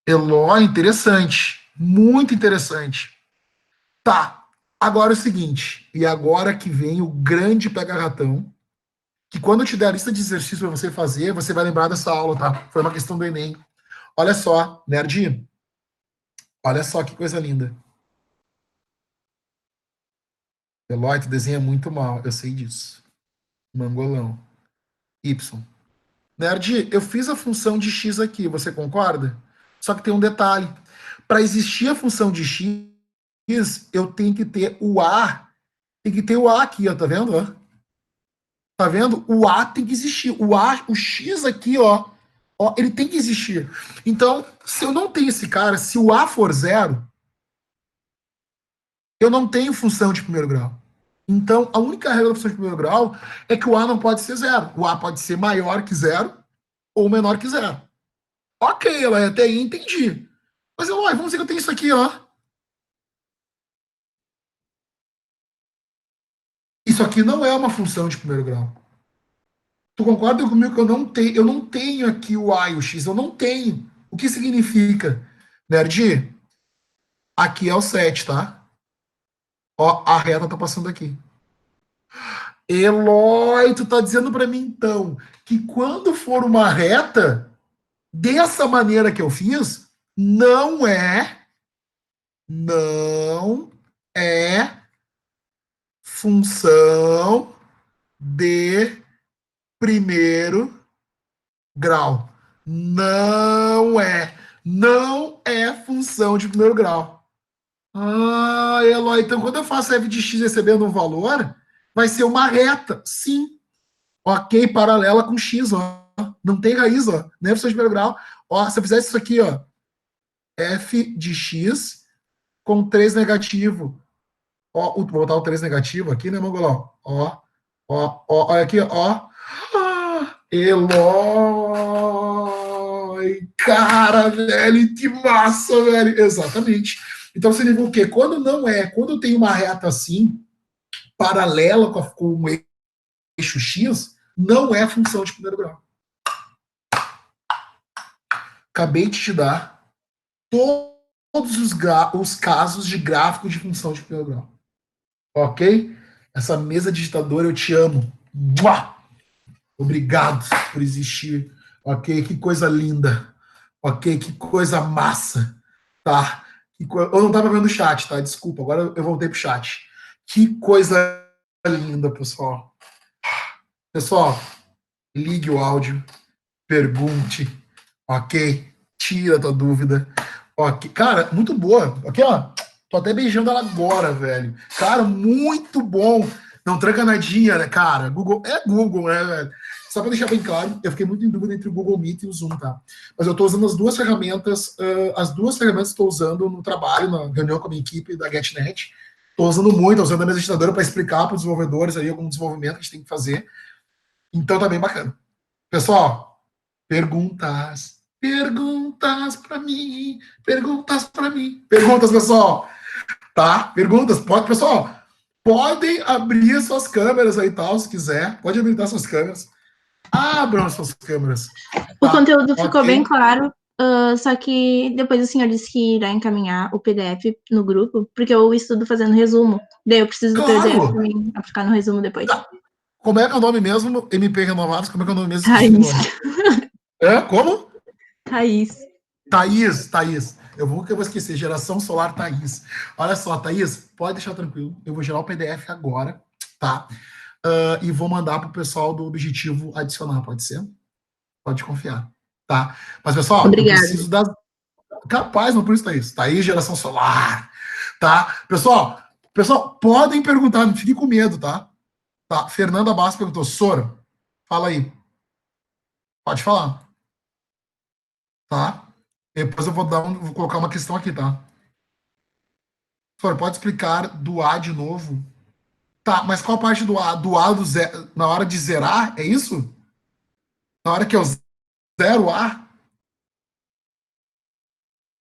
Speaker 1: Eloy, interessante. Muito interessante. Tá. Agora é o seguinte. E agora que vem o grande pega-ratão, que quando eu te der a lista de exercícios para você fazer, você vai lembrar dessa aula, tá? Foi uma questão do Enem. Olha só, nerd. Olha só que coisa linda. Eloy, tu desenha muito mal, eu sei disso. Mangolão. Y. Nerd, eu fiz a função de x aqui, você concorda? Só que tem um detalhe. Para existir a função de x, eu tenho que ter o a. Tem que ter o a aqui, ó, tá vendo? Ó? Tá vendo? O a tem que existir. O a, o x aqui, ó, ele tem que existir. Então, se eu não tenho esse cara, se o a for zero, eu não tenho função de primeiro grau. Então, a única regra da função de primeiro grau é que o a não pode ser zero. O a pode ser maior que zero ou menor que zero. Ok, ela até aí entendi. Mas, Eloy, vamos dizer que eu tenho isso aqui, ó. Isso aqui não é uma função de primeiro grau. Tu concorda comigo que eu não tenho aqui o a e o x, eu não tenho. O que significa? Nerd, aqui é o 7, tá? Ó, a reta tá passando aqui. Eloy, tu tá dizendo para mim, então, que quando for uma reta, dessa maneira que eu fiz, não é função de primeiro grau. Não é função de primeiro grau. Ah, Eloy, então quando eu faço f de x recebendo um valor, vai ser uma reta, sim. Ok, paralela com x, ó. Não tem raiz, ó. Não é função de primeiro grau. Ó, se eu fizesse isso aqui, ó, f de x com 3 negativo. Ó, vou botar o 3 negativo aqui, né, Mongolão? Olha aqui, ó. Eloy! Cara, velho, que massa, velho. Exatamente. Então significa o quê? Quando eu tenho uma reta assim, paralela com o eixo x, não é função de primeiro grau. Acabei de te dar todos os casos de gráfico de função de primeiro grau. Ok? Essa mesa digitadora, eu te amo. Mua! Obrigado por existir. Ok? Que coisa linda. Ok? Que coisa massa. Tá? Eu não estava vendo o chat, tá? Desculpa, agora eu voltei pro chat. Que coisa linda, pessoal. Pessoal, ligue o áudio, pergunte, ok? Tira a tua dúvida. Ok. Cara, muito boa. Aqui, ó. Tô até beijando ela agora, velho. Cara, muito bom. Não tranca nadinha, né, cara? Google é Google, né, velho? Só para deixar bem claro, eu fiquei muito em dúvida entre o Google Meet e o Zoom, tá? Mas eu tô usando as duas ferramentas estou usando no trabalho, na reunião com a minha equipe da GetNet. Estou usando muito, tô usando a mesa digitadora para explicar para os desenvolvedores aí algum desenvolvimento que a gente tem que fazer. Então tá bem bacana. Pessoal, perguntas. Perguntas para mim. Perguntas para mim. Perguntas, pessoal. Tá? Perguntas. Pessoal, podem abrir suas câmeras aí, tal, se quiser. Pode habilitar suas câmeras. Abram suas câmeras.
Speaker 2: O
Speaker 1: Tá?
Speaker 2: conteúdo ficou
Speaker 1: Ok?
Speaker 2: bem claro, só que depois o senhor disse que irá encaminhar o PDF no grupo, porque eu estudo fazendo resumo. Daí eu preciso do PDF
Speaker 1: Claro.
Speaker 2: para mim aplicar no resumo depois.
Speaker 1: Tá. Como é que é o nome mesmo? MP Renovados? Como é que é o nome mesmo? Esqueci o
Speaker 2: Thaís.
Speaker 1: nome. É? Como?
Speaker 2: Thaís.
Speaker 1: Thaís. Eu vou esquecer. Geração Solar Thaís. Olha só, Thaís, pode deixar tranquilo. Eu vou gerar o PDF agora, tá? E vou mandar pro pessoal do Objetivo adicionar, pode ser? Pode confiar, tá? Mas, pessoal, eu
Speaker 2: Obrigada.
Speaker 1: preciso das... Capaz, não por isso, Thaís. Thaís, Geração Solar, tá? Pessoal, podem perguntar, não fiquem com medo, tá? Tá? Fernanda Bastos perguntou, Sora, fala aí. Pode falar, tá? Depois eu vou colocar uma questão aqui, tá? Sora, pode explicar do A de novo? Tá, mas qual parte do A? Na hora de zerar, é isso? Na hora que eu zero A?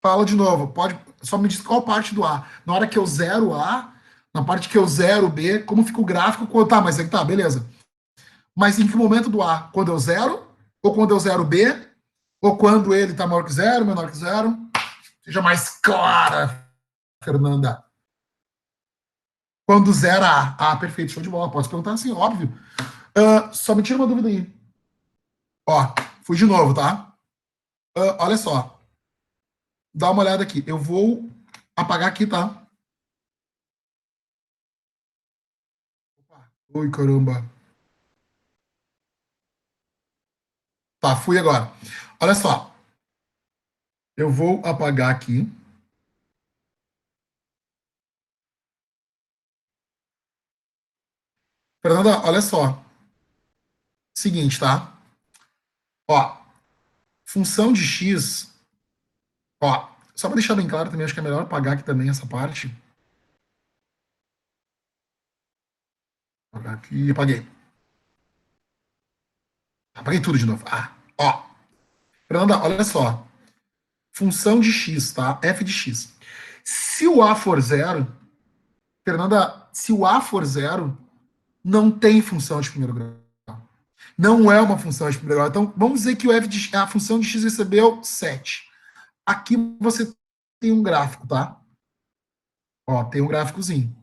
Speaker 1: Fala de novo, pode. Só me diz qual parte do A. Na hora que eu zero A, Na parte que eu zero o B, como fica o gráfico? Tá, mas é que tá, beleza. Mas em que momento do A? Quando eu zero? Ou quando eu zero o B? Ou quando ele está maior que zero, menor que zero? Seja mais clara, Fernanda. Quando zera A. Ah, perfeito, show de bola. Pode perguntar assim, óbvio. Só me tira uma dúvida aí. Ó, fui de novo, tá? Olha só. Dá uma olhada aqui. Eu vou apagar aqui, tá? Oi, caramba. Tá, fui agora. Olha só. Eu vou apagar aqui. Fernanda, olha só. Seguinte, tá? Ó, função de x. Ó, só para deixar bem claro também, acho que é melhor apagar aqui também essa parte. Apagar aqui, apaguei. Apaguei tudo de novo. Ó. Fernanda, olha só. Função de x, tá? F de x. Se o A for zero, Fernanda, se o A for zero, não tem função de primeiro grau. Não é uma função de primeiro grau. Então, vamos dizer que a função de x recebeu 7. Aqui você tem um gráfico, tá? Ó, tem um gráficozinho.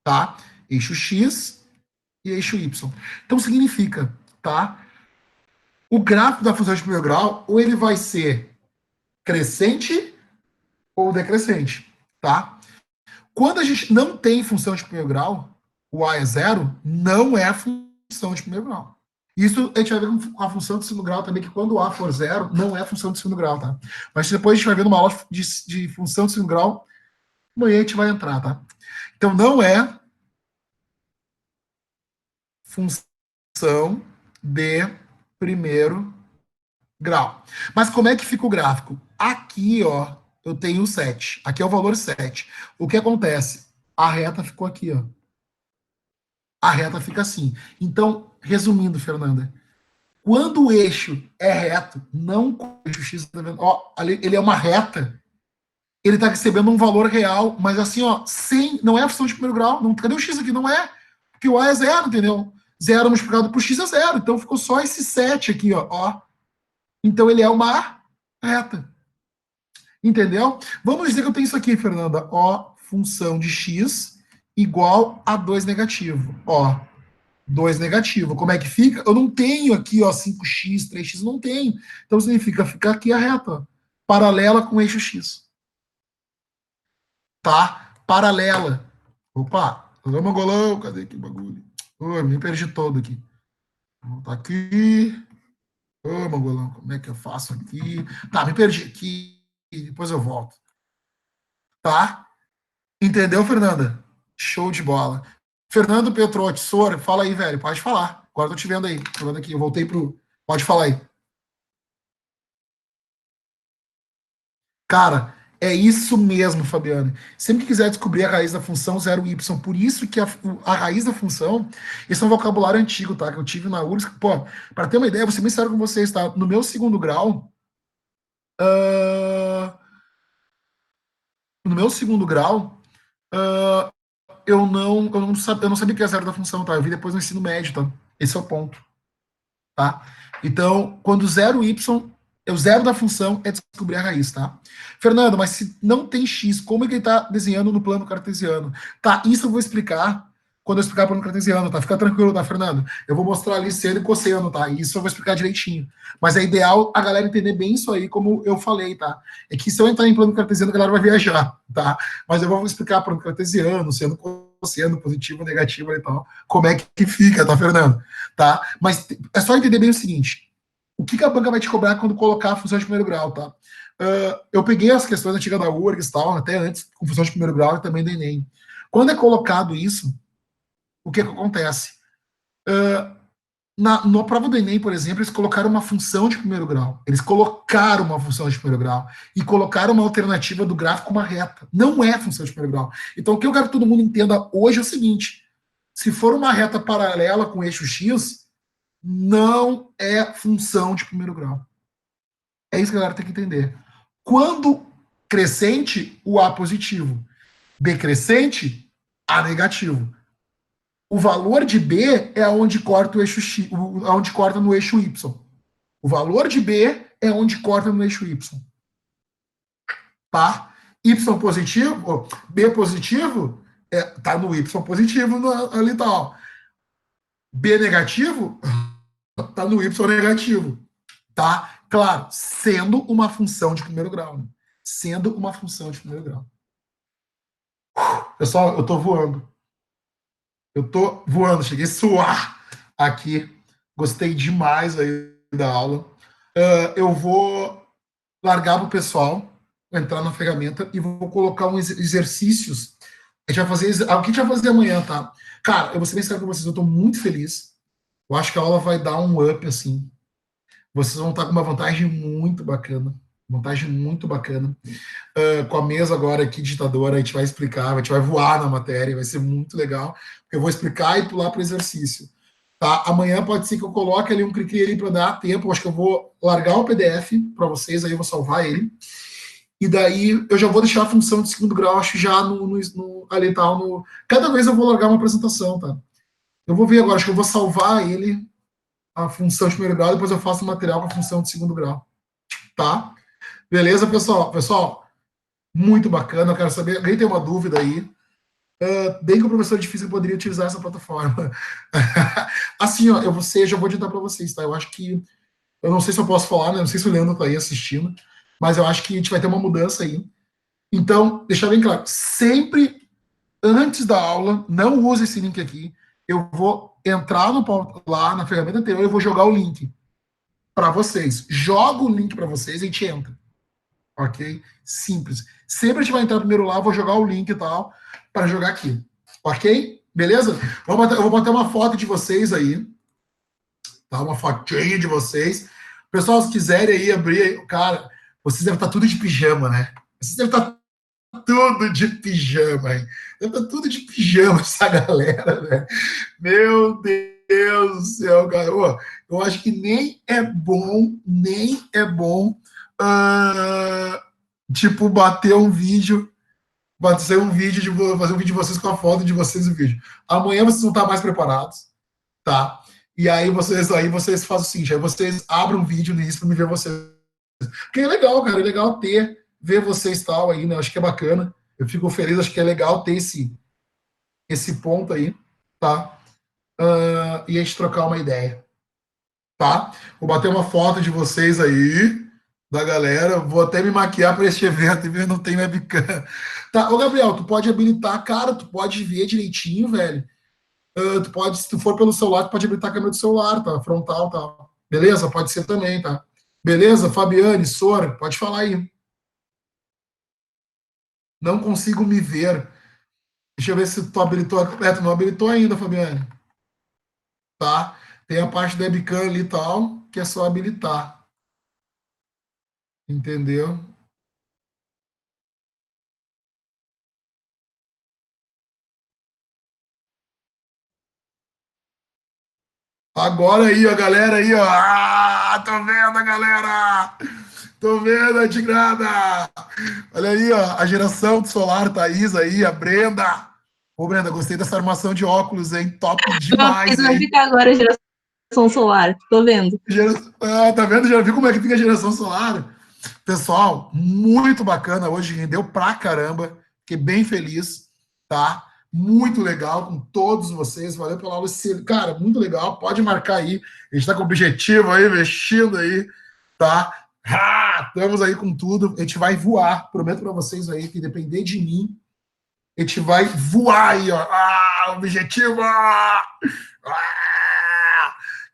Speaker 1: Tá? Eixo x e eixo y. Então, significa, tá? O gráfico da função de primeiro grau, ou ele vai ser crescente ou decrescente, tá? Quando a gente não tem função de primeiro grau, o A é zero, não é função de primeiro grau. Isso a gente vai ver com a função de segundo grau também, que quando o A for zero, não é função de segundo grau, tá? Mas depois a gente vai ver numa aula de função de segundo grau, amanhã a gente vai entrar, tá? Então não é função de primeiro grau. Mas como é que fica o gráfico? Aqui, ó, eu tenho 7. Aqui é o valor 7. O que acontece? A reta ficou aqui, ó. A reta fica assim. Então, resumindo, Fernanda, quando o eixo é reto, não o eixo x, tá vendo? Ó, ele é uma reta, ele está recebendo um valor real, mas assim, ó, sem, não é a função de primeiro grau. Não, cadê o x aqui? Não é. Porque o a é zero, entendeu? Zero multiplicado por x é zero. Então ficou só esse 7 aqui, ó. Então ele é uma reta. Entendeu? Vamos dizer que eu tenho isso aqui, Fernanda. Ó, função de x igual a 2 negativo. Ó, 2 negativo. Como é que fica? Eu não tenho aqui, ó, 5x, 3x, não tenho. Então significa ficar aqui a reta, ó, paralela com o eixo x. Tá? Paralela. Opa, ô mongolão, cadê aqui o bagulho? Ô, me perdi todo aqui. Vou voltar aqui. Ô, mongolão, como é que eu faço aqui? Tá, me perdi aqui. Depois eu volto. Tá? Entendeu, Fernanda? Show de bola. Fernando Petrotti, Sora, fala aí, velho. Pode falar. Agora tô te vendo aí. Tô vendo aqui. Eu voltei pro. Pode falar aí. Cara, é isso mesmo, Fabiano. Sempre que quiser descobrir a raiz da função 0y, por isso que a raiz da função, esse é um vocabulário antigo, tá? Que eu tive na URSS. Pô, para ter uma ideia, vou ser bem sério com vocês, tá? No meu segundo grau, uh, no meu segundo grau, uh, eu não sabia o que era zero da função, tá? Eu vi depois no ensino médio, tá? Esse é o ponto, tá? Então, quando zero y é o zero da função, é descobrir a raiz, tá? Fernando, mas se não tem x, como é que ele está desenhando no plano cartesiano? Tá, isso eu vou explicar quando eu explicar o plano cartesiano, tá? Fica tranquilo, tá, Fernando? Eu vou mostrar ali seno e cosseno, tá? Isso eu vou explicar direitinho. Mas é ideal a galera entender bem isso aí, como eu falei, tá? É que se eu entrar em plano cartesiano, a galera vai viajar, tá? Mas eu vou explicar plano cartesiano, seno, cosseno, positivo, negativo e tal, como é que fica, tá, Fernando? Tá? Mas é só entender bem o seguinte, o que a banca vai te cobrar quando colocar a função de primeiro grau, tá? Eu peguei as questões antigas da URGS, tal, até antes, com função de primeiro grau e também do Enem. Quando é colocado isso, o que acontece? Na prova do Enem, por exemplo, eles colocaram uma função de primeiro grau. Eles colocaram uma função de primeiro grau e colocaram uma alternativa do gráfico uma reta. Não é função de primeiro grau. Então, o que eu quero que todo mundo entenda hoje é o seguinte, se for uma reta paralela com o eixo X, não é função de primeiro grau. É isso que a galera tem que entender. Quando crescente, o A positivo. Decrescente, A negativo. O valor de B é onde corta o eixo X, onde corta no eixo Y. O valor de B é onde corta no eixo Y. Tá? Y positivo, B positivo, tá no Y positivo ali tal. B negativo, tá no Y negativo. Tá? Claro, sendo uma função de primeiro grau. Né? Sendo uma função de primeiro grau. Pessoal, eu tô voando. Eu tô voando, cheguei a suar aqui. Gostei demais aí da aula. Eu vou largar pro pessoal entrar na ferramenta e vou colocar uns exercícios. A gente vai fazer o que a gente vai fazer amanhã, tá? Cara, eu vou ser bem sincero com vocês, eu tô muito feliz. Eu acho que a aula vai dar um up, assim. Vocês vão estar com uma vantagem muito bacana. Vantagem muito bacana. Com a mesa agora aqui, digitadora, a gente vai explicar, a gente vai voar na matéria, vai ser muito legal. Eu vou explicar e pular para o exercício. Tá? Amanhã pode ser que eu coloque ali um clique ali para dar tempo. Eu acho que eu vou largar o PDF para vocês, aí eu vou salvar ele. E daí eu já vou deixar a função de segundo grau, acho já ali tal. Cada vez eu vou largar uma apresentação, tá? Eu vou ver agora, acho que eu vou salvar ele, a função de primeiro grau, depois eu faço o material com a função de segundo grau. Tá? Beleza, pessoal? Pessoal, muito bacana. Eu quero saber, alguém tem uma dúvida aí? Bem que o professor de física poderia utilizar essa plataforma. Assim, ó, já vou editar para vocês, tá? Eu acho que, eu não sei se eu posso falar, né? Não sei se o Leandro tá aí assistindo, mas eu acho que a gente vai ter uma mudança aí. Então, deixar bem claro, sempre antes da aula, não use esse link aqui. Eu vou entrar lá na ferramenta anterior, eu vou jogar o link para vocês. Jogo o link para vocês e a gente entra. Ok? Simples. Sempre a gente vai entrar primeiro lá, vou jogar o link e tal, para jogar aqui. Ok? Beleza? Eu vou bater uma foto de vocês aí. Tá? Uma fotinha de vocês. Pessoal, se quiserem aí abrir, cara, vocês devem estar tudo de pijama, né? Vocês devem estar tudo de pijama, hein? Deve estar tudo de pijama essa galera, né? Meu Deus do céu, cara. Eu acho que nem é bom, tipo, fazer um vídeo fazer um vídeo de vocês com a foto de vocês no vídeo. Amanhã vocês vão estar mais preparados, tá? E aí vocês fazem o seguinte, aí vocês abrem um vídeo no início para me ver vocês. Porque é legal, cara, é legal ver vocês tal aí, né? Acho que é bacana. Eu fico feliz, acho que é legal ter esse ponto aí, tá? E a gente trocar uma ideia, tá? Vou bater uma foto de vocês aí, da galera. Vou até me maquiar para este evento e ver, não tem webcam. Tá, ô Gabriel, tu pode habilitar, cara, tu pode ver direitinho, velho. Tu pode, se tu for pelo celular, tu pode habilitar a câmera do celular, tá? Frontal, tá? Beleza? Pode ser também, tá? Beleza? Fabiane, Sora, pode falar aí. Não consigo me ver. Deixa eu ver se tu habilitou. Tu não habilitou ainda, Fabiane. Tá? Tem a parte da webcam ali e tal, que é só habilitar. Entendeu? Agora aí, ó, galera aí, ó. Tô vendo, galera! Tô vendo a tigrada! Olha aí, ó, a geração do solar, Thaís aí, a Brenda. Ô, Brenda, gostei dessa armação de óculos, hein? Top demais,
Speaker 2: Vai
Speaker 1: hein?
Speaker 2: ficar agora a geração solar, tô vendo.
Speaker 1: Tá vendo? Já viu como é que fica a geração solar? Pessoal, muito bacana hoje, rendeu pra caramba. Fiquei bem feliz, tá? Muito legal com todos vocês. Valeu pela aula. Cara, muito legal. Pode marcar aí. A gente tá com objetivo aí, mexendo aí, tá? Estamos aí com tudo. A gente vai voar. Prometo para vocês aí que depender de mim, a gente vai voar aí, ó. Objetivo!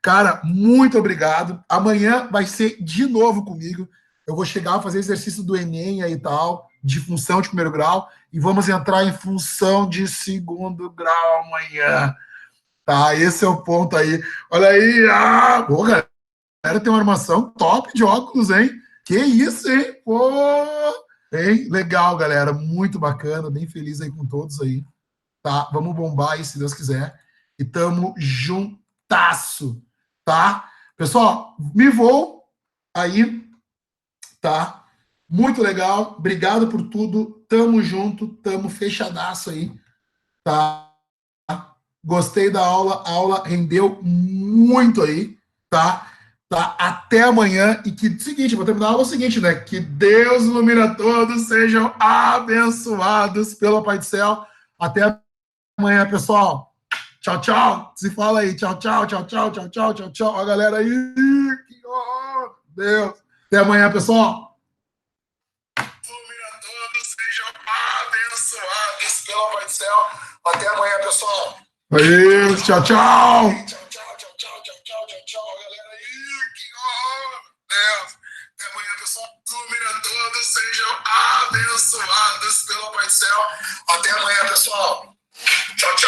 Speaker 1: Cara, muito obrigado. Amanhã vai ser de novo comigo. Eu vou chegar a fazer exercício do Enem aí e tal, de função de primeiro grau, e vamos entrar em função de segundo grau amanhã. Tá, esse é o ponto aí. Olha aí, pô, galera, tem uma armação top de óculos, hein? Que isso, hein? Pô, hein? Legal, galera, muito bacana, bem feliz aí com todos aí. Tá, vamos bombar aí, se Deus quiser. E tamo juntasso, tá? Pessoal, me vou aí, tá? Muito legal, obrigado por tudo, tamo junto, tamo fechadaço aí. tá? Gostei da aula, a aula rendeu muito aí, tá? Tá? Até amanhã e que, seguinte, vou terminar a aula seguinte, né? Que Deus ilumine a todos, sejam abençoados pelo Pai do Céu. Até amanhã, pessoal. Tchau, tchau. Se fala aí. Tchau, tchau, tchau, tchau, tchau, tchau, tchau, tchau. A galera aí. Deus. Até amanhã, pessoal. Ilumine a todos, sejam abençoados pelo Pai do Céu. Até amanhã, pessoal. Aí, tchau, tchau. Tchau, tchau, tchau, tchau, tchau, tchau, tchau, tchau, galera aí. Deus. Até amanhã, pessoal. Ilumine a todos, sejam abençoados pelo Pai do Céu. Até amanhã, pessoal.